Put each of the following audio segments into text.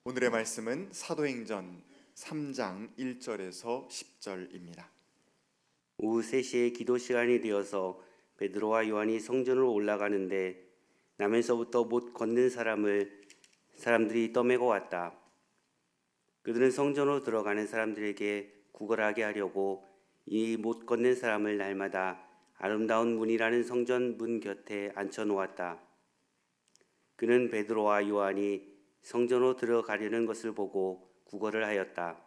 오늘의 말씀은 사도행전 3장 1절에서 10절입니다. 오후 3시에 기도 시간이 되어서 베드로와 요한이 성전으로 올라가는데 남에서부터 못 걷는 사람들이 떠매고 왔다. 그들은 성전으로 들어가는 사람들에게 구걸하게 하려고 이 못 걷는 사람을 날마다 아름다운 문이라는 성전 문 곁에 앉혀 놓았다. 그는 베드로와 요한이 성전으로 들어가려는 것을 보고 구걸을 하였다.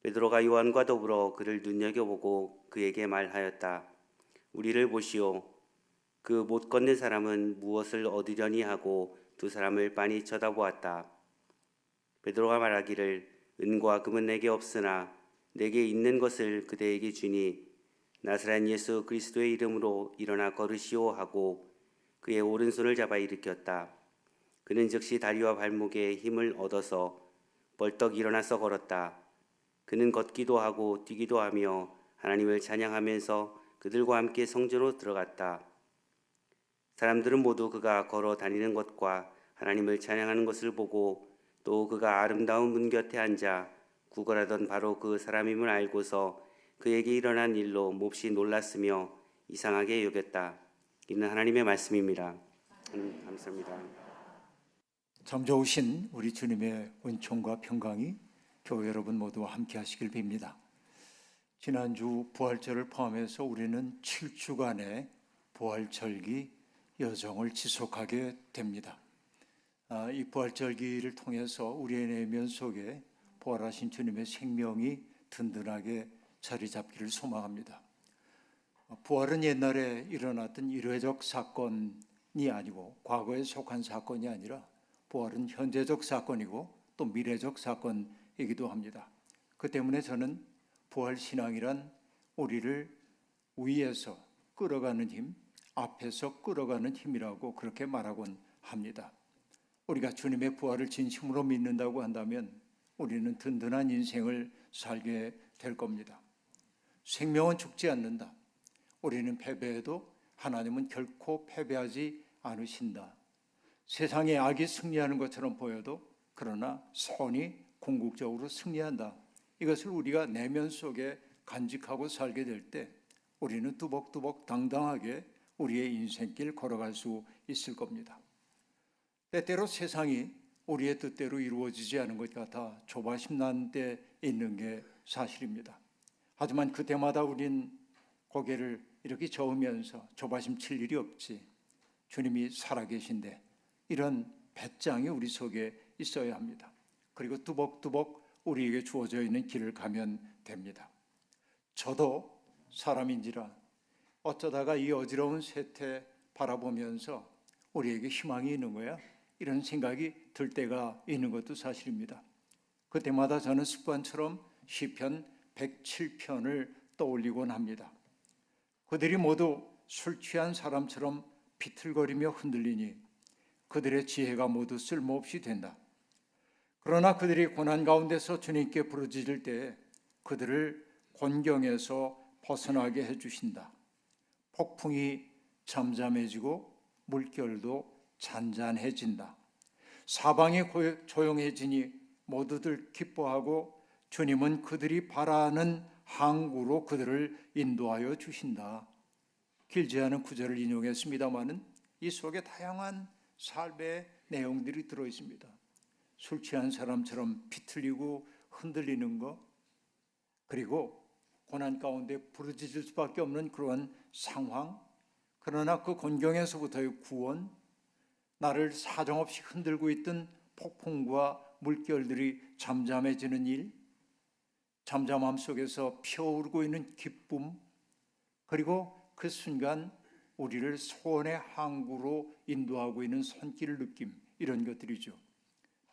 베드로가 요한과 더불어 그를 눈여겨보고 그에게 말하였다. 우리를 보시오. 그 못 걷는 사람은 무엇을 얻으려니 하고 두 사람을 빤히 쳐다보았다. 베드로가 말하기를 은과 금은 내게 없으나 내게 있는 것을 그대에게 주니 나사렛 예수 그리스도의 이름으로 일어나 걸으시오 하고 그의 오른손을 잡아 일으켰다. 그는 즉시 다리와 발목에 힘을 얻어서 벌떡 일어나서 걸었다. 그는 걷기도 하고 뛰기도 하며 하나님을 찬양하면서 그들과 함께 성전으로 들어갔다. 사람들은 모두 그가 걸어 다니는 것과 하나님을 찬양하는 것을 보고 또 그가 아름다운 문 곁에 앉아 구걸하던 바로 그 사람임을 알고서 그에게 일어난 일로 몹시 놀랐으며 이상하게 여겼다. 이는 하나님의 말씀입니다. 감사합니다. 참 좋으신 우리 주님의 은총과 평강이 교회 여러분 모두와 함께 하시길 빕니다. 지난주 부활절을 포함해서 우리는 7주간의 부활절기 여정을 지속하게 됩니다. 이 부활절기를 통해서 우리의 내면 속에 부활하신 주님의 생명이 든든하게 자리 잡기를 소망합니다. 부활은 옛날에 일어났던 일회적 사건이 아니고 과거에 속한 사건이 아니라 부활은 현재적 사건이고 또 미래적 사건이기도 합니다. 그 때문에 저는 부활신앙이란 우리를 위에서 끌어가는 힘, 앞에서 끌어가는 힘이라고 그렇게 말하곤 합니다. 우리가 주님의 부활을 진심으로 믿는다고 한다면 우리는 든든한 인생을 살게 될 겁니다. 생명은 죽지 않는다. 우리는 패배해도 하나님은 결코 패배하지 않으신다. 세상에 악이 승리하는 것처럼 보여도 그러나 선이 궁극적으로 승리한다. 이것을 우리가 내면 속에 간직하고 살게 될 때 우리는 뚜벅뚜벅 당당하게 우리의 인생길 걸어갈 수 있을 겁니다. 때때로 세상이 우리의 뜻대로 이루어지지 않은 것 같아 조바심 난 때 있는 게 사실입니다. 하지만 그때마다 우린 고개를 이렇게 저으면서 조바심 칠 일이 없지. 주님이 살아계신데 이런 배짱이 우리 속에 있어야 합니다. 그리고 뚜벅뚜벅 우리에게 주어져 있는 길을 가면 됩니다. 저도 사람인지라 어쩌다가 이 어지러운 세태 바라보면서 우리에게 희망이 있는 거야? 이런 생각이 들 때가 있는 것도 사실입니다. 그때마다 저는 습관처럼 시편 107편을 떠올리곤 합니다. 그들이 모두 술 취한 사람처럼 비틀거리며 흔들리니 그들의 지혜가 모두 쓸모없이 된다. 그러나 그들이 고난 가운데서 주님께 부르짖을 때 그들을 곤경에서 벗어나게 해주신다. 폭풍이 잠잠해지고 물결도 잔잔해진다. 사방이 조용해지니 모두들 기뻐하고 주님은 그들이 바라는 항구로 그들을 인도하여 주신다. 길지 않은 구절을 인용했습니다마는 이 속에 다양한 삶의 내용들이 들어있습니다. 술 취한 사람처럼 비틀리고 흔들리는 것, 그리고 고난 가운데 부르짖을 수밖에 없는 그러한 상황, 그러나 그 곤경에서부터의 구원, 나를 사정없이 흔들고 있던 폭풍과 물결들이 잠잠해지는 일, 잠잠함 속에서 피어오르고 있는 기쁨, 그리고 그 순간 우리를 소원의 항구로 인도하고 있는 손길 느낌, 이런 것들이죠.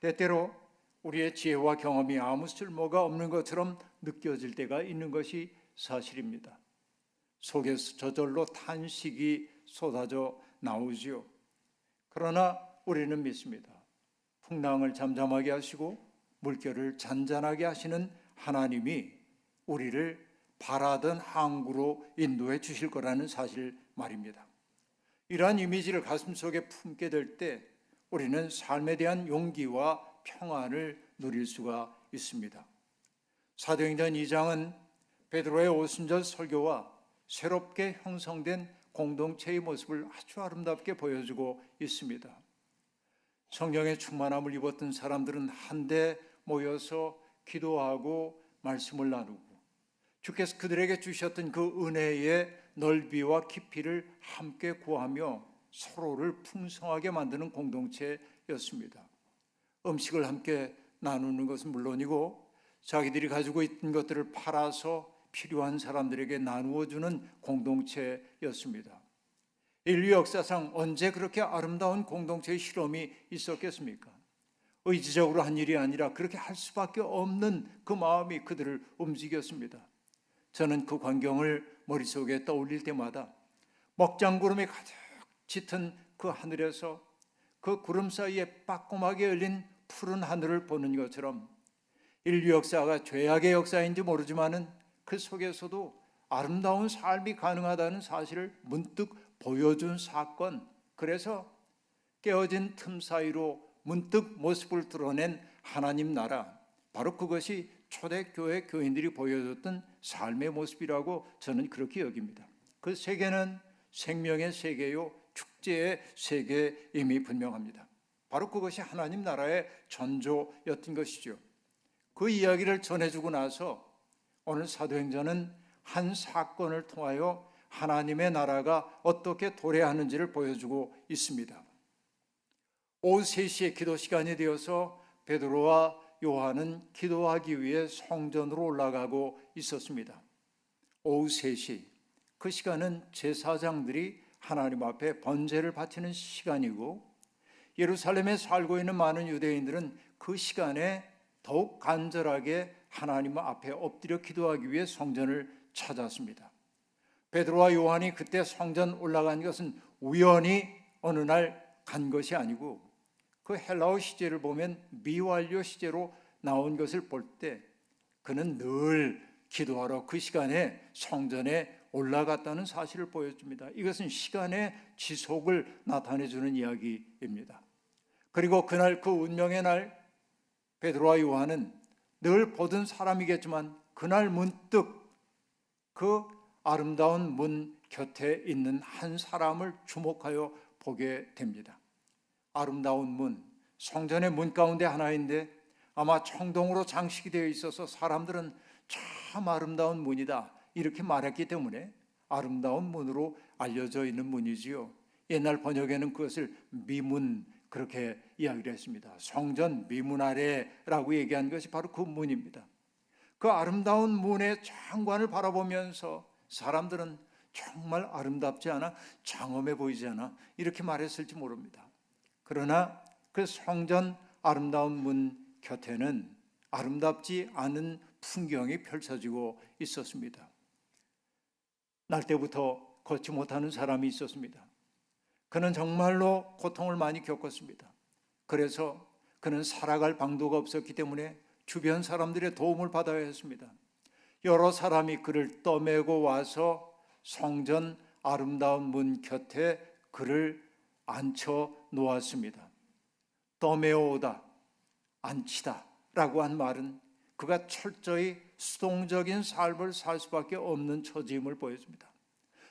때때로 우리의 지혜와 경험이 아무 쓸모가 없는 것처럼 느껴질 때가 있는 것이 사실입니다. 속에서 저절로 탄식이 쏟아져 나오지요. 그러나 우리는 믿습니다. 풍랑을 잠잠하게 하시고 물결을 잔잔하게 하시는 하나님이 우리를 바라던 항구로 인도해 주실 거라는 사실 말입니다. 이러한 이미지를 가슴속에 품게 될 때 우리는 삶에 대한 용기와 평안을 누릴 수가 있습니다. 사도행전 2장은 베드로의 오순절 설교와 새롭게 형성된 공동체의 모습을 아주 아름답게 보여주고 있습니다. 성령의 충만함을 입었던 사람들은 한데 모여서 기도하고 말씀을 나누고 주께서 그들에게 주셨던 그 은혜의 넓이와 깊이를 함께 구하며 서로를 풍성하게 만드는 공동체였습니다. 음식을 함께 나누는 것은 물론이고 자기들이 가지고 있던 것들을 팔아서 필요한 사람들에게 나누어 주는 공동체였습니다. 인류 역사상 언제 그렇게 아름다운 공동체의 실험이 있었겠습니까? 의지적으로 한 일이 아니라 그렇게 할 수밖에 없는 그 마음이 그들을 움직였습니다. 저는 그 광경을 머릿속에 떠올릴 때마다 먹장구름이 가득 짙은 그 하늘에서 그 구름 사이에 빠꼼하게 열린 푸른 하늘을 보는 것처럼 인류 역사가 죄악의 역사인지 모르지만은 그 속에서도 아름다운 삶이 가능하다는 사실을 문득 보여준 사건, 그래서 깨어진 틈 사이로 문득 모습을 드러낸 하나님 나라, 바로 그것이 초대교회 교인들이 보여줬던 삶의 모습이라고 저는 그렇게 여깁니다. 그 세계는 생명의 세계요 축제의 세계임이 분명합니다. 바로 그것이 하나님 나라의 전조였던 것이죠. 그 이야기를 전해주고 나서 오늘 사도행전은 한 사건을 통하여 하나님의 나라가 어떻게 도래하는지를 보여주고 있습니다. 오후 3시에 기도 시간이 되어서 베드로와 요한은 기도하기 위해 성전으로 올라가고 있었습니다. 오후 3시, 그 시간은 제사장들이 하나님 앞에 번제를 바치는 시간이고 예루살렘에 살고 있는 많은 유대인들은 그 시간에 더욱 간절하게 하나님 앞에 엎드려 기도하기 위해 성전을 찾았습니다. 베드로와 요한이 그때 성전 올라간 것은 우연히 어느 날 간 것이 아니고 그 헬라어 시제를 보면 미완료 시제로 나온 것을 볼 때 그는 늘 기도하러 그 시간에 성전에 올라갔다는 사실을 보여줍니다. 이것은 시간의 지속을 나타내주는 이야기입니다. 그리고 그날 그 운명의 날 베드로와 요한은 늘 보던 사람이겠지만 그날 문득 그 아름다운 문 곁에 있는 한 사람을 주목하여 보게 됩니다. 아름다운 문, 성전의 문 가운데 하나인데 아마 청동으로 장식이 되어 있어서 사람들은 참 아름다운 문이다 이렇게 말했기 때문에 아름다운 문으로 알려져 있는 문이지요. 옛날 번역에는 그것을 미문 그렇게 이야기를 했습니다. 성전 미문 아래라고 얘기한 것이 바로 그 문입니다. 그 아름다운 문의 장관을 바라보면서 사람들은 정말 아름답지 않아? 장엄해 보이지 않아? 이렇게 말했을지 모릅니다. 그러나 그 성전 아름다운 문 곁에는 아름답지 않은 풍경이 펼쳐지고 있었습니다. 날 때부터 걷지 못하는 사람이 있었습니다. 그는 정말로 고통을 많이 겪었습니다. 그래서 그는 살아갈 방도가 없었기 때문에 주변 사람들의 도움을 받아야 했습니다. 여러 사람이 그를 떠매고 와서 성전 아름다운 문 곁에 그를 앉혀 놓았습니다. 떠매오다, 앉히다 라고 한 말은 그가 철저히 수동적인 삶을 살 수밖에 없는 처지임을 보여줍니다.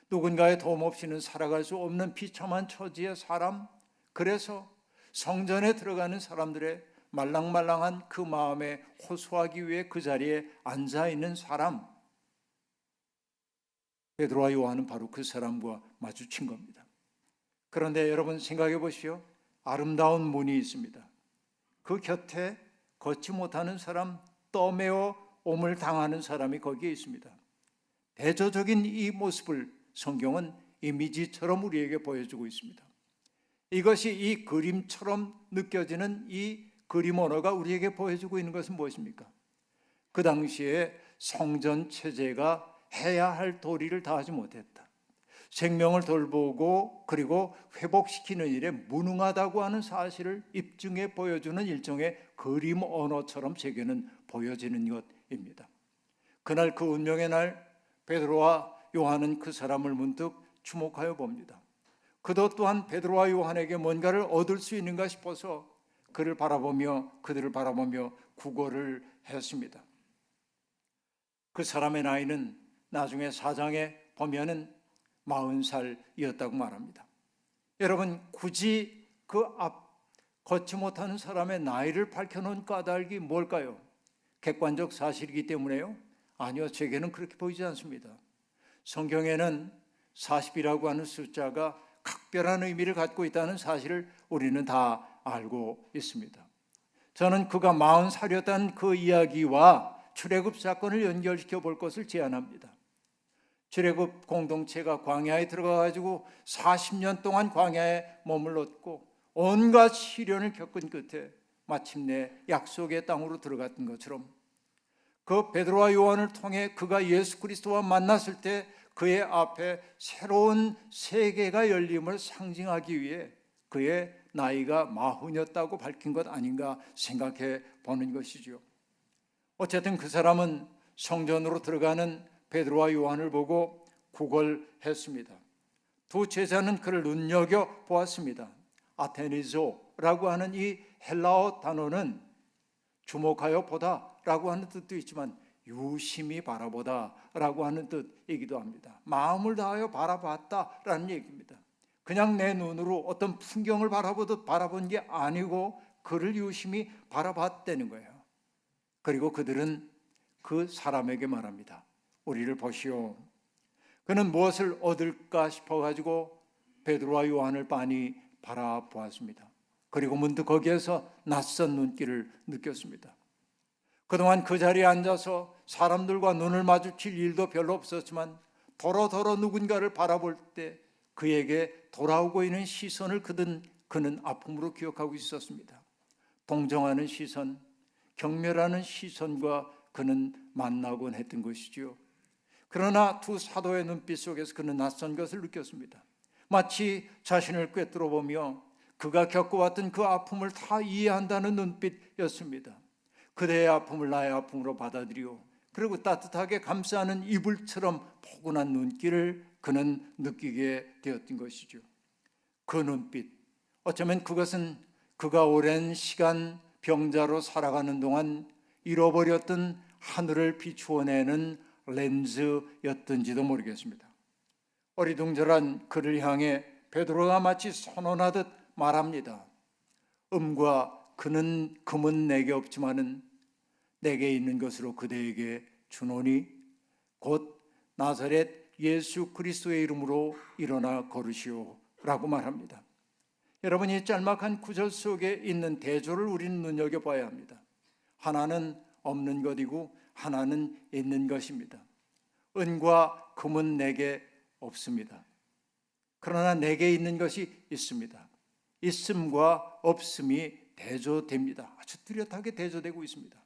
누군가의 도움 없이는 살아갈 수 없는 비참한 처지의 사람, 그래서 성전에 들어가는 사람들의 말랑말랑한 그 마음에 호소하기 위해 그 자리에 앉아있는 사람, 베드로와 요한은 바로 그 사람과 마주친 겁니다. 그런데 여러분 생각해 보시오. 아름다운 문이 있습니다. 그 곁에 걷지 못하는 사람, 떠매어 옴을 당하는 사람이 거기에 있습니다. 대조적인 이 모습을 성경은 이미지처럼 우리에게 보여주고 있습니다. 이것이 이 그림처럼 느껴지는 이 그림 언어가 우리에게 보여주고 있는 것은 무엇입니까? 그 당시에 성전 체제가 해야 할 도리를 다하지 못했다. 생명을 돌보고 그리고 회복시키는 일에 무능하다고 하는 사실을 입증해 보여주는 일종의 그림 언어처럼 제게는 보여지는 것입니다. 그날 그 운명의 날 베드로와 요한은 그 사람을 문득 주목하여 봅니다. 그도 또한 베드로와 요한에게 뭔가를 얻을 수 있는가 싶어서 그들을 바라보며 구걸을 했습니다. 그 사람의 나이는 나중에 4장에 보면은 40살이었다고 말합니다. 여러분, 굳이 걷지 못하는 사람의 나이를 밝혀놓은 까닭이 뭘까요? 객관적 사실이기 때문에요? 아니요, 제게는 그렇게 보이지 않습니다. 성경에는 40이라고 하는 숫자가 각별한 의미를 갖고 있다는 사실을 우리는 다 알고 있습니다. 저는 그가 40살이었다는 그 이야기와 출애굽 사건을 연결시켜 볼 것을 제안합니다. 출애굽 공동체가 광야에 들어가가지고 40년 동안 광야에 머물렀고 온갖 시련을 겪은 끝에 마침내 약속의 땅으로 들어갔던 것처럼 그 베드로와 요한을 통해 그가 예수 그리스도와 만났을 때 그의 앞에 새로운 세계가 열림을 상징하기 위해 그의 나이가 40이었다고 밝힌 것 아닌가 생각해 보는 것이죠. 어쨌든 그 사람은 성전으로 들어가는 베드로와 요한을 보고 구걸했습니다. 두 제자는 그를 눈여겨보았습니다. 아테니조라고 하는 이 헬라어 단어는 주목하여 보다라고 하는 뜻도 있지만 유심히 바라보다라고 하는 뜻이기도 합니다. 마음을 다하여 바라봤다라는 얘기입니다. 그냥 내 눈으로 어떤 풍경을 바라보듯 바라본 게 아니고 그를 유심히 바라봤다는 거예요. 그리고 그들은 그 사람에게 말합니다. 우리를 보시오. 그는 무엇을 얻을까 싶어가지고 베드로와 요한을 빤히 바라보았습니다. 그리고 문득 거기에서 낯선 눈길을 느꼈습니다. 그동안 그 자리에 앉아서 사람들과 눈을 마주칠 일도 별로 없었지만 더러 누군가를 바라볼 때 그에게 돌아오고 있는 시선을 그는 아픔으로 기억하고 있었습니다. 동정하는 시선, 경멸하는 시선과 그는 만나곤 했던 것이죠. 그러나 두 사도의 눈빛 속에서 그는 낯선 것을 느꼈습니다. 마치 자신을 꿰뚫어보며 그가 겪어왔던 그 아픔을 다 이해한다는 눈빛이었습니다. 그대의 아픔을 나의 아픔으로 받아들이오. 그리고 따뜻하게 감싸는 이불처럼 포근한 눈길을 그는 느끼게 되었던 것이죠. 그 눈빛, 어쩌면 그것은 그가 오랜 시간 병자로 살아가는 동안 잃어버렸던 하늘을 비추어내는 렌즈였던지도 모르겠습니다. 어리둥절한 그를 향해 베드로가 마치 선언하듯 말합니다. 그는 금은 내게 없지만은 내게 있는 것으로 그대에게 주노니 곧 나사렛 예수 그리스도의 이름으로 일어나 걸으시오 라고 말합니다. 여러분, 이 짤막한 구절 속에 있는 대조를 우리는 눈여겨봐야 합니다. 하나는 없는 것이고 하나는 있는 것입니다. 은과 금은 내게 없습니다. 그러나 내게 있는 것이 있습니다. 있음과 없음이 대조됩니다. 아주 뚜렷하게 대조되고 있습니다.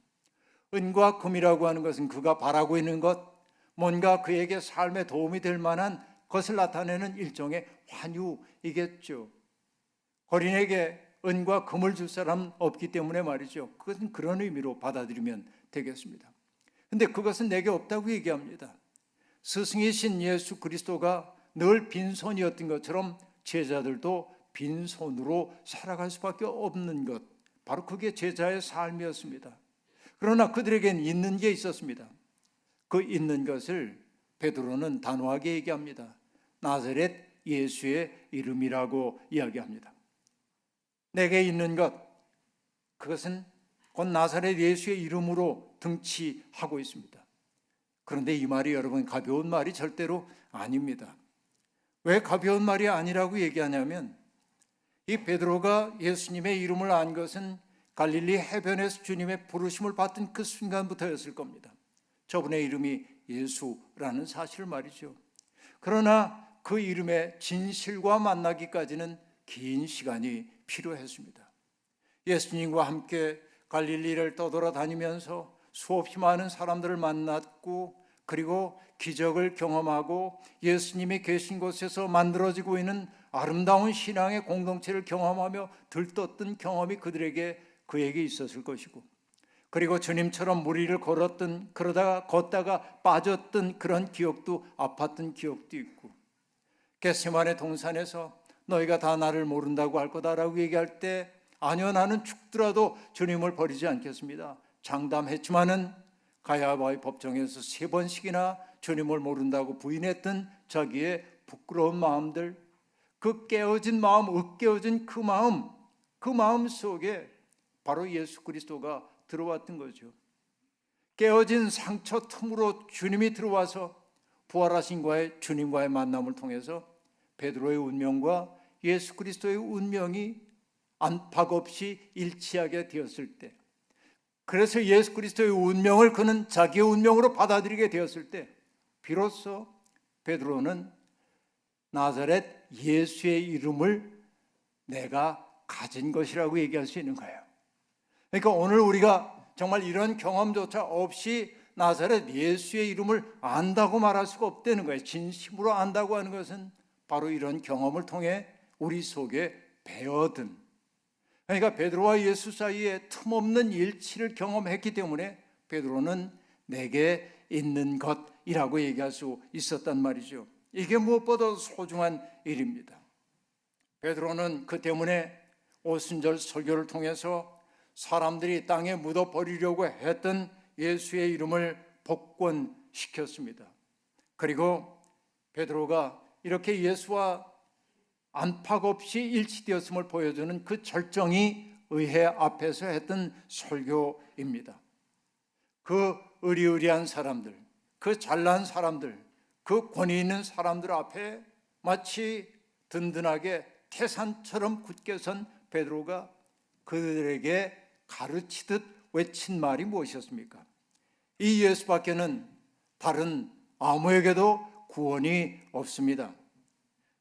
은과 금이라고 하는 것은 그가 바라고 있는 것, 뭔가 그에게 삶에 도움이 될 만한 것을 나타내는 일종의 환유이겠죠. 거린에게 은과 금을 줄 사람은 없기 때문에 말이죠. 그것은 그런 의미로 받아들이면 되겠습니다. 그런데 그것은 내게 없다고 얘기합니다. 스승이신 예수 그리스도가 늘 빈손이었던 것처럼 제자들도 빈손으로 살아갈 수밖에 없는 것, 바로 그게 제자의 삶이었습니다. 그러나 그들에겐 있는 게 있었습니다. 그 있는 것을 베드로는 단호하게 얘기합니다. 나사렛 예수의 이름이라고 이야기합니다. 내게 있는 것, 그것은 곧 나사렛 예수의 이름으로 등치하고 있습니다. 그런데 이 말이 여러분 가벼운 말이 절대로 아닙니다. 왜 가벼운 말이 아니라고 얘기하냐면 이 베드로가 예수님의 이름을 안 것은 갈릴리 해변에서 주님의 부르심을 받던 그 순간부터였을 겁니다. 저분의 이름이 예수라는 사실을 말이죠. 그러나 그 이름의 진실과 만나기까지는 긴 시간이 필요했습니다. 예수님과 함께 갈릴리를 떠돌아다니면서 수없이 많은 사람들을 만났고 그리고 기적을 경험하고 예수님이 계신 곳에서 만들어지고 있는 아름다운 신앙의 공동체를 경험하며 들떴던 경험이 그에게 있었을 것이고, 그리고 주님처럼 무리를 걸었던, 그러다가 걷다가 빠졌던 그런 기억도, 아팠던 기억도 있고, 겟세마네 동산에서 너희가 다 나를 모른다고 할 거다라고 얘기할 때 아니요, 나는 죽더라도 주님을 버리지 않겠습니다. 장담했지만은 가야바의 법정에서 3번씩이나 주님을 모른다고 부인했던 자기의 부끄러운 마음들, 그 깨어진 마음, 으깨어진 그 마음 속에 바로 예수 그리스도가 들어왔던 거죠. 깨어진 상처 틈으로 주님이 들어와서 부활하신 주님과의 만남을 통해서 베드로의 운명과 예수 그리스도의 운명이 안팎 없이 일치하게 되었을 때, 그래서 예수 그리스도의 운명을 그는 자기의 운명으로 받아들이게 되었을 때, 비로소 베드로는 나사렛 예수의 이름을 내가 가진 것이라고 얘기할 수 있는 거예요. 그러니까 오늘 우리가 정말 이런 경험조차 없이 나사렛 예수의 이름을 안다고 말할 수가 없다는 거예요. 진심으로 안다고 하는 것은 바로 이런 경험을 통해 우리 속에 배어든, 그러니까 베드로와 예수 사이에 틈없는 일치를 경험했기 때문에 베드로는 내게 있는 것이라고 얘기할 수 있었단 말이죠. 이게 무엇보다 소중한 일입니다. 베드로는 그 때문에 오순절 설교를 통해서 사람들이 땅에 묻어버리려고 했던 예수의 이름을 복권시켰습니다. 그리고 베드로가 이렇게 예수와 안팎 없이 일치되었음을 보여주는 그 절정이 의회 앞에서 했던 설교입니다. 그 의리의리한 사람들, 그 잘난 사람들, 그 권위 있는 사람들 앞에 마치 든든하게 태산처럼 굳게 선 베드로가 그들에게 가르치듯 외친 말이 무엇이었습니까? 이 예수밖에는 다른 아무에게도 구원이 없습니다.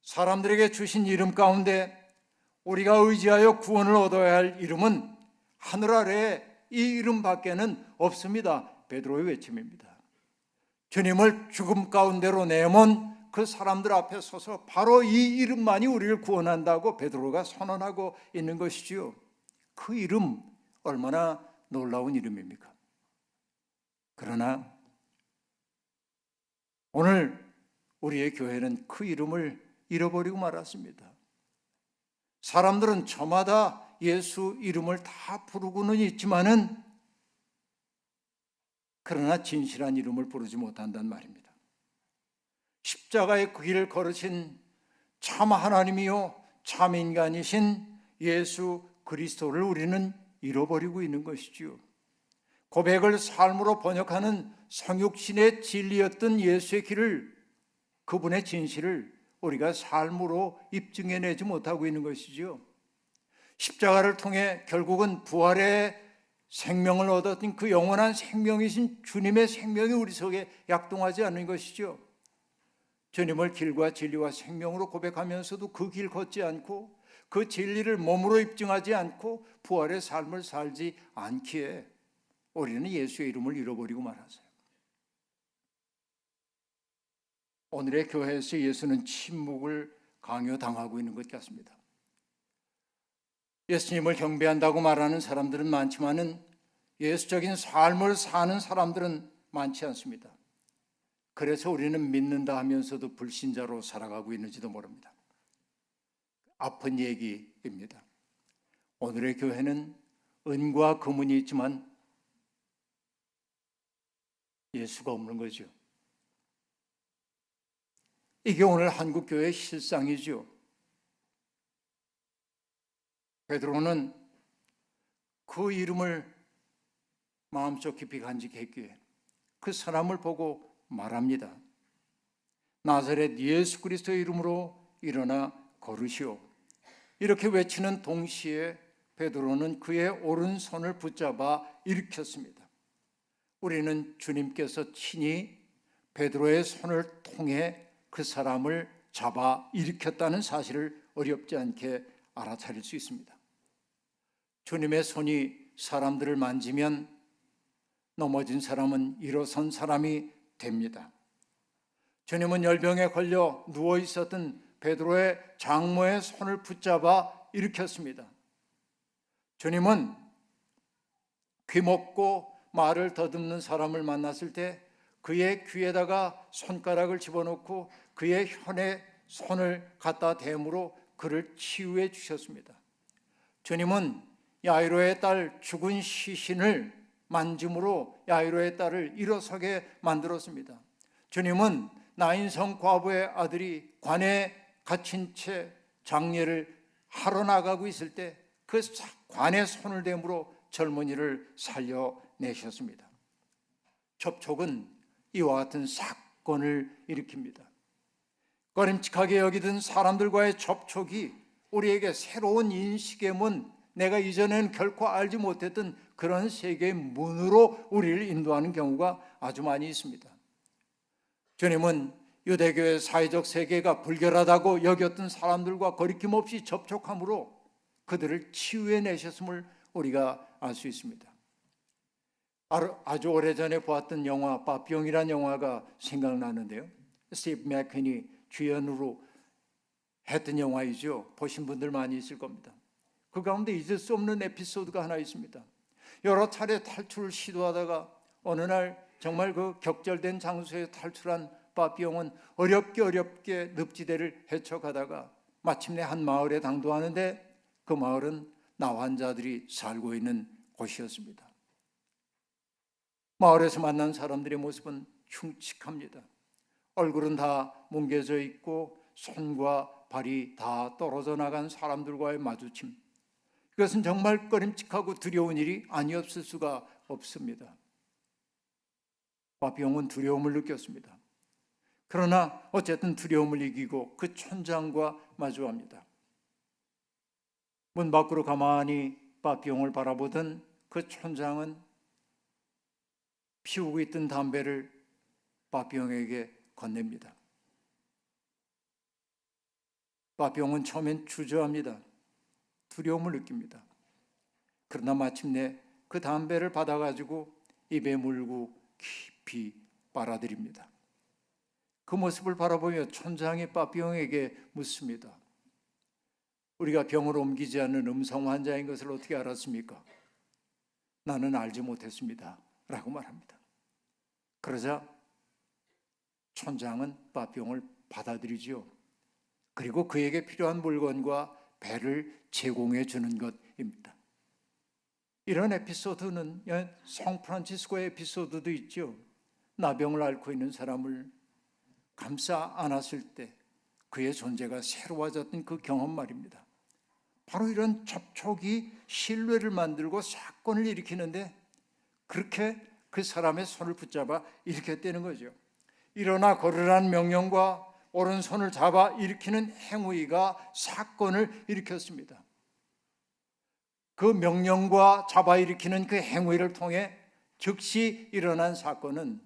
사람들에게 주신 이름 가운데 우리가 의지하여 구원을 얻어야 할 이름은 하늘 아래에 이 이름밖에는 없습니다. 베드로의 외침입니다. 주님을 죽음 가운데로 내몬 그 사람들 앞에 서서 바로 이 이름만이 우리를 구원한다고 베드로가 선언하고 있는 것이지요. 그 이름 얼마나 놀라운 이름입니까? 그러나 오늘 우리의 교회는 그 이름을 잃어버리고 말았습니다. 사람들은 저마다 예수 이름을 다 부르고는 있지만은 그러나 진실한 이름을 부르지 못한단 말입니다. 십자가의 그 길을 걸으신 참 하나님이요 참 인간이신 예수 그리스도를 우리는 잃어버리고 있는 것이지요. 고백을 삶으로 번역하는 성육신의 진리였던 예수의 길을, 그분의 진실을 우리가 삶으로 입증해내지 못하고 있는 것이지요. 십자가를 통해 결국은 부활의 생명을 얻었던 그 영원한 생명이신 주님의 생명이 우리 속에 약동하지 않는 것이죠. 주님을 길과 진리와 생명으로 고백하면서도 그 길 걷지 않고 그 진리를 몸으로 입증하지 않고 부활의 삶을 살지 않기에 우리는 예수의 이름을 잃어버리고 말았어요. 오늘의 교회에서 예수는 침묵을 강요당하고 있는 것 같습니다. 예수님을 경배한다고 말하는 사람들은 많지만은 예수적인 삶을 사는 사람들은 많지 않습니다. 그래서 우리는 믿는다 하면서도 불신자로 살아가고 있는지도 모릅니다. 아픈 얘기입니다. 오늘의 교회는 은과 금은이 있지만 예수가 없는 거죠. 이게 오늘 한국교회의 실상이죠. 베드로는 그 이름을 마음속 깊이 간직했기에 그 사람을 보고 말합니다. 나사렛 예수 그리스도의 이름으로 일어나 걸으시오. 이렇게 외치는 동시에 베드로는 그의 오른손을 붙잡아 일으켰습니다. 우리는 주님께서 친히 베드로의 손을 통해 그 사람을 잡아 일으켰다는 사실을 어렵지 않게 알아차릴 수 있습니다. 주님의 손이 사람들을 만지면 넘어진 사람은 일어선 사람이 됩니다. 주님은 열병에 걸려 누워 있었던 베드로의 장모의 손을 붙잡아 일으켰습니다. 주님은 귀먹고 말을 더듬는 사람을 만났을 때 그의 귀에다가 손가락을 집어넣고 그의 혀에 손을 갖다 대므로 그를 치유해 주셨습니다. 주님은 야이로의 딸 죽은 시신을 만짐으로 야이로의 딸을 일어서게 만들었습니다. 주님은 나인성 과부의 아들이 관에 갇힌 채 장례를 하러 나가고 있을 때 그 관에 손을 대므로 젊은이를 살려내셨습니다. 접촉은 이와 같은 사건을 일으킵니다. 꺼림칙하게 여기던 사람들과의 접촉이 우리에게 새로운 인식의 문, 내가 이전에는 결코 알지 못했던 그런 세계의 문으로 우리를 인도하는 경우가 아주 많이 있습니다. 주님은 유대교의 사회적 세계가 불결하다고 여겼던 사람들과 거리낌 없이 접촉함으로 그들을 치유해 내셨음을 우리가 알 수 있습니다. 아주 오래전에 보았던 영화 빠삐용이라는 영화가 생각나는데요. 스티브 맥퀸이 주연으로 했던 영화이죠. 보신 분들 많이 있을 겁니다. 그 가운데 잊을 수 없는 에피소드가 하나 있습니다. 여러 차례 탈출을 시도하다가 어느 날 정말 그 격절된 장소에 탈출한 빠삐용은 어렵게 늪지대를 헤쳐가다가 마침내 한 마을에 당도하는데 그 마을은 나환자들이 살고 있는 곳이었습니다. 마을에서 만난 사람들의 모습은 흉측합니다. 얼굴은 다 뭉개져 있고 손과 발이 다 떨어져 나간 사람들과의 마주침, 이것은 정말 꺼림칙하고 두려운 일이 아니었을 수가 없습니다. 빠삐용은 두려움을 느꼈습니다. 그러나 어쨌든 두려움을 이기고 그 촌장과 마주합니다. 문 밖으로 가만히 빠삐용을 바라보던 그 촌장은 피우고 있던 담배를 빠삐용에게 건넵니다. 빠삐용은 처음엔 주저합니다. 두려움을 느낍니다. 그러나 마침내 그 담배를 받아가지고 입에 물고 깊이 빨아들입니다. 그 모습을 바라보며 촌장이 빠삐용에게 묻습니다. 우리가 병을 옮기지 않는 음성 환자인 것을 어떻게 알았습니까? 나는 알지 못했습니다. 라고 말합니다. 그러자 촌장은 빠삐용을 받아들이지요. 그리고 그에게 필요한 물건과 배를 제공해 주는 것입니다. 이런 에피소드는 성프란치스코의 에피소드도 있죠. 나병을 앓고 있는 사람을 감싸 안았을 때 그의 존재가 새로워졌던 그 경험 말입니다. 바로 이런 접촉이 신뢰를 만들고 사건을 일으키는데 그렇게 그 사람의 손을 붙잡아 일으켰다는 거죠. 일어나 걸으라는 명령과 오른손을 잡아 일으키는 행위가 사건을 일으켰습니다. 그 명령과 잡아 일으키는 그 행위를 통해 즉시 일어난 사건은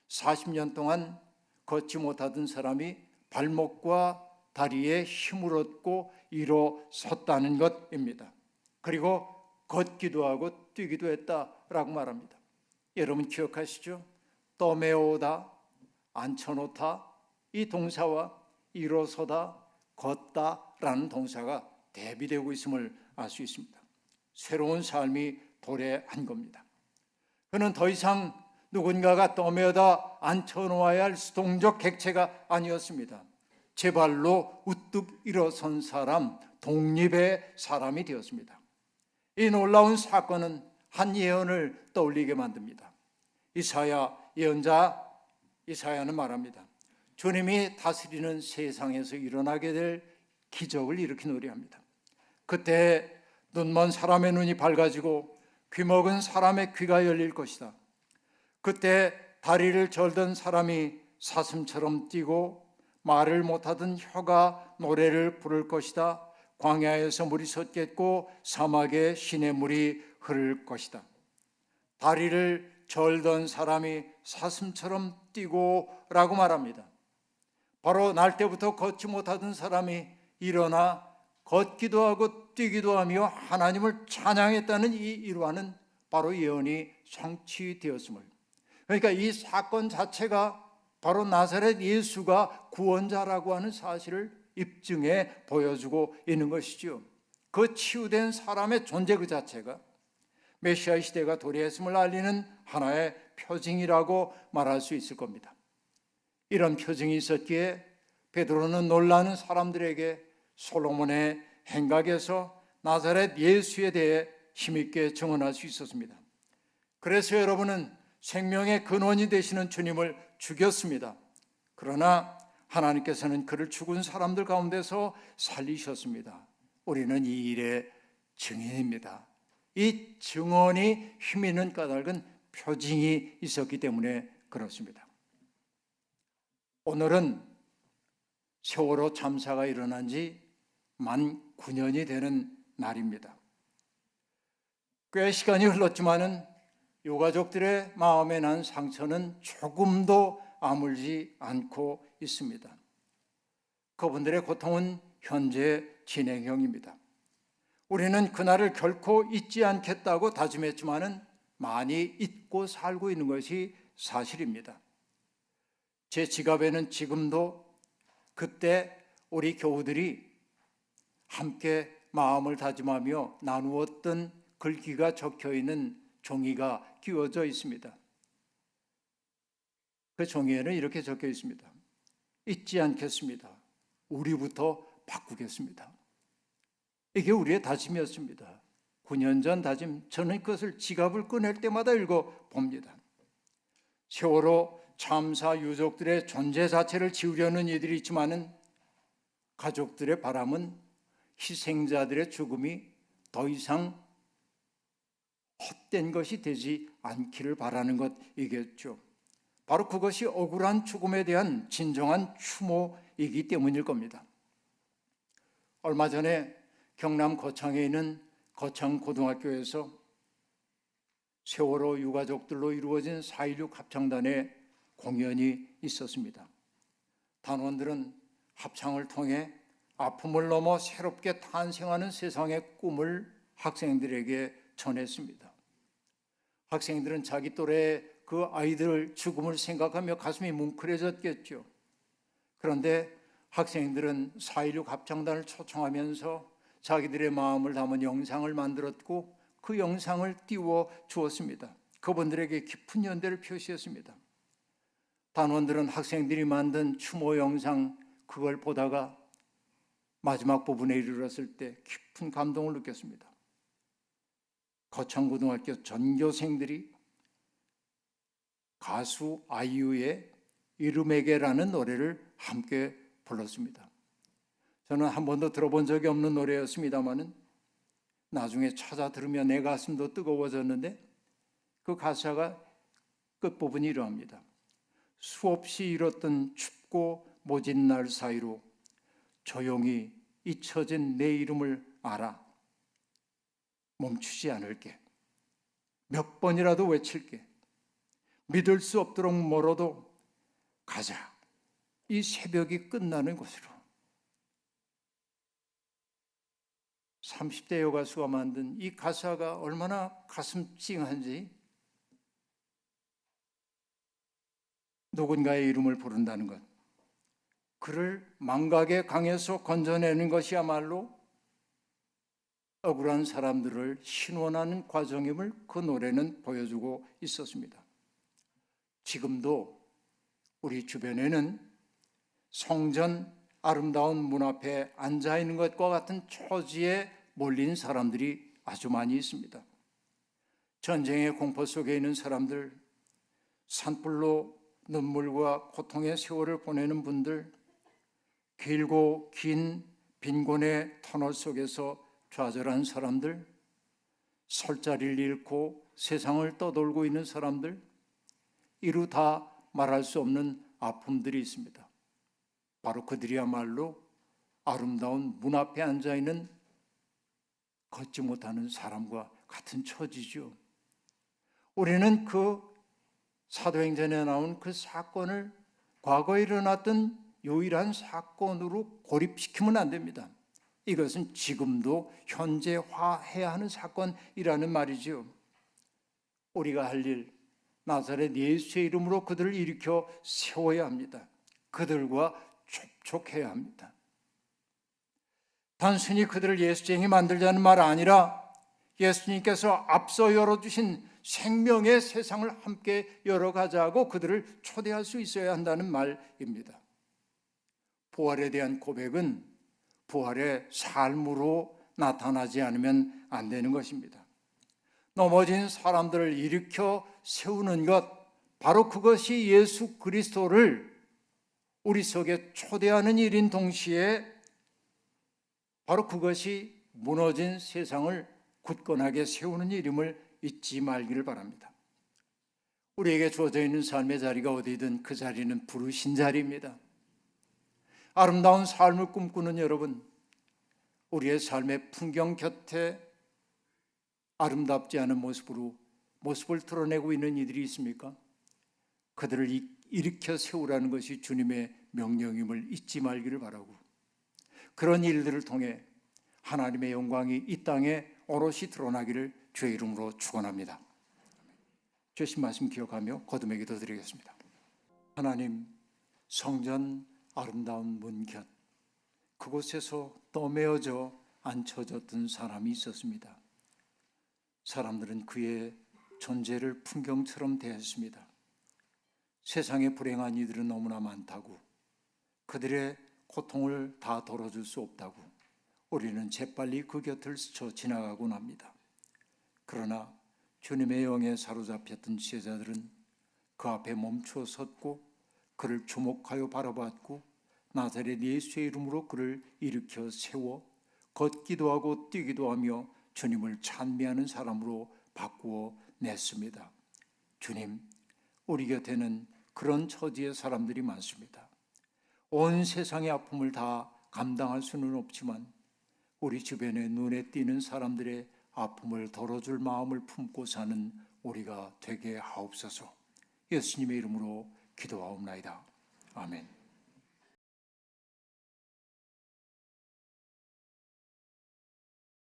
40년 동안 걷지 못하던 사람이 발목과 다리에 힘을 얻고 일어섰다는 것입니다. 그리고 걷기도 하고 뛰기도 했다라고 말합니다. 여러분 기억하시죠? 떠메오다, 앉혀놓다 이 동사와 일어서다, 걷다라는 동사가 대비되고 있음을 알 수 있습니다. 새로운 삶이 도래한 겁니다. 그는 더 이상 누군가가 떠메어다 앉혀놓아야 할 수동적 객체가 아니었습니다. 제 발로 우뚝 일어선 사람, 독립의 사람이 되었습니다. 이 놀라운 사건은 한 예언을 떠올리게 만듭니다. 이사야 예언자 이사야는 말합니다. 주님이 다스리는 세상에서 일어나게 될 기적을 일으키 노래합니다. 그때 눈먼 사람의 눈이 밝아지고 귀먹은 사람의 귀가 열릴 것이다. 그때 다리를 절던 사람이 사슴처럼 뛰고 말을 못하던 혀가 노래를 부를 것이다. 광야에서 물이 솟겠고 사막에 시냇물이 흐를 것이다. 다리를 절던 사람이 사슴처럼 뛰고 라고 말합니다. 바로 날 때부터 걷지 못하던 사람이 일어나 걷기도 하고 뛰기도 하며 하나님을 찬양했다는 이 일화는 바로 예언이 성취되었음을, 그러니까 이 사건 자체가 바로 나사렛 예수가 구원자라고 하는 사실을 입증해 보여주고 있는 것이죠. 그 치유된 사람의 존재 그 자체가 메시아 시대가 도래했음을 알리는 하나의 표징이라고 말할 수 있을 겁니다. 이런 표징이 있었기에 베드로는 놀라는 사람들에게 솔로몬의 행각에서 나사렛 예수에 대해 힘있게 증언할 수 있었습니다. 그래서 여러분은 생명의 근원이 되시는 주님을 죽였습니다. 그러나 하나님께서는 그를 죽은 사람들 가운데서 살리셨습니다. 우리는 이 일의 증인입니다. 이 증언이 힘있는 까닭은 표징이 있었기 때문에 그렇습니다. 오늘은 세월호 참사가 일어난 지 만 9년이 되는 날입니다. 꽤 시간이 흘렀지만은 유가족들의 마음에 난 상처는 조금도 아물지 않고 있습니다. 그분들의 고통은 현재 진행형입니다. 우리는 그날을 결코 잊지 않겠다고 다짐했지만은 많이 잊고 살고 있는 것이 사실입니다. 제 지갑에는 지금도 그때 우리 교우들이 함께 마음을 다짐하며 나누었던 글귀가 적혀 있는 종이가 끼워져 있습니다. 그 종이에는 이렇게 적혀 있습니다. 잊지 않겠습니다. 우리부터 바꾸겠습니다. 이게 우리의 다짐이었습니다. 9년 전 다짐, 저는 그것을 지갑을 꺼낼 때마다 읽어봅니다. 세월호 참사 유족들의 존재 자체를 지우려는 이들이 있지만은 가족들의 바람은 희생자들의 죽음이 더 이상 헛된 것이 되지 않기를 바라는 것이겠죠. 바로 그것이 억울한 죽음에 대한 진정한 추모이기 때문일 겁니다. 얼마 전에 경남 거창에 있는 거창고등학교에서 세월호 유가족들로 이루어진 4.16 합창단의 공연이 있었습니다. 단원들은 합창을 통해 아픔을 넘어 새롭게 탄생하는 세상의 꿈을 학생들에게 전했습니다. 학생들은 자기 또래의 그 아이들 죽음을 생각하며 가슴이 뭉클해졌겠죠. 그런데 학생들은 4.16 합창단을 초청하면서 자기들의 마음을 담은 영상을 만들었고 그 영상을 띄워 주었습니다. 그분들에게 깊은 연대를 표시했습니다. 단원들은 학생들이 만든 추모 영상 그걸 보다가 마지막 부분에 이르렀을 때 깊은 감동을 느꼈습니다. 거창고등학교 전교생들이 가수 아이유의 이름에게라는 노래를 함께 불렀습니다. 저는 한 번도 들어본 적이 없는 노래였습니다마는 나중에 찾아 들으며 내 가슴도 뜨거워졌는데 그 가사가 끝부분이 이러합니다. 수없이 잃었던 춥고 모진 날 사이로 조용히 잊혀진 내 이름을 알아. 멈추지 않을게. 몇 번이라도 외칠게. 믿을 수 없도록 멀어도 가자. 이 새벽이 끝나는 곳으로. 30대 여가수가 만든 이 가사가 얼마나 가슴 찡한지 누군가의 이름을 부른다는 것, 그를 망각의 강에서 건져내는 것이야말로 억울한 사람들을 신원하는 과정임을 그 노래는 보여주고 있었습니다. 지금도 우리 주변에는 성전 아름다운 문 앞에 앉아 있는 것과 같은 초지에 몰린 사람들이 아주 많이 있습니다. 전쟁의 공포 속에 있는 사람들, 산불로 눈물과 고통의 세월을 보내는 분들, 길고 긴 빈곤의 터널 속에서 좌절한 사람들, 설 자리를 잃고 세상을 떠돌고 있는 사람들, 이루 다 말할 수 없는 아픔들이 있습니다. 바로 그들이야말로 아름다운 문 앞에 앉아있는 걷지 못하는 사람과 같은 처지죠. 우리는 그 사도행전에 나온 그 사건을 과거에 일어났던 유일한 사건으로 고립시키면 안 됩니다. 이것은 지금도 현재화해야 하는 사건이라는 말이죠. 우리가 할 일, 나사렛 예수의 이름으로 그들을 일으켜 세워야 합니다. 그들과 접촉해야 합니다. 단순히 그들을 예수쟁이 만들자는 말 아니라 예수님께서 앞서 열어주신 생명의 세상을 함께 열어가자고 그들을 초대할 수 있어야 한다는 말입니다. 부활에 대한 고백은 부활의 삶으로 나타나지 않으면 안 되는 것입니다. 넘어진 사람들을 일으켜 세우는 것, 바로 그것이 예수 그리스도를 우리 속에 초대하는 일인 동시에 바로 그것이 무너진 세상을 굳건하게 세우는 일임을 잊지 말기를 바랍니다. 우리에게 주어져 있는 삶의 자리가 어디든 그 자리는 부르신 자리입니다. 아름다운 삶을 꿈꾸는 여러분, 우리의 삶의 풍경 곁에 아름답지 않은 모습을 드러내고 있는 이들이 있습니까? 그들을 일으켜 세우라는 것이 주님의 명령임을 잊지 말기를 바라고, 그런 일들을 통해 하나님의 영광이 이 땅에 오롯이 드러나기를 주의 이름으로 축원합니다. 주신 말씀 기억하며 거듭의 기도 드리겠습니다. 하나님, 성전 아름다운 문 곁 그곳에서 떠매어져 앉혀졌던 사람이 있었습니다. 사람들은 그의 존재를 풍경처럼 대했습니다. 세상에 불행한 이들은 너무나 많다고, 그들의 고통을 다 덜어줄 수 없다고 우리는 재빨리 그 곁을 스쳐 지나가곤 합니다. 그러나 주님의 영에 사로잡혔던 제자들은 그 앞에 멈추어 섰고 그를 주목하여 바라봤고 나사렛 예수의 이름으로 그를 일으켜 세워 걷기도 하고 뛰기도 하며 주님을 찬미하는 사람으로 바꾸어 냈습니다. 주님, 우리 곁에는 그런 처지의 사람들이 많습니다. 온 세상의 아픔을 다 감당할 수는 없지만 우리 주변에 눈에 띄는 사람들의 아픔을 덜어줄 마음을 품고 사는 우리가 되게 하옵소서. 예수님의 이름으로 기도하옵나이다. 아멘.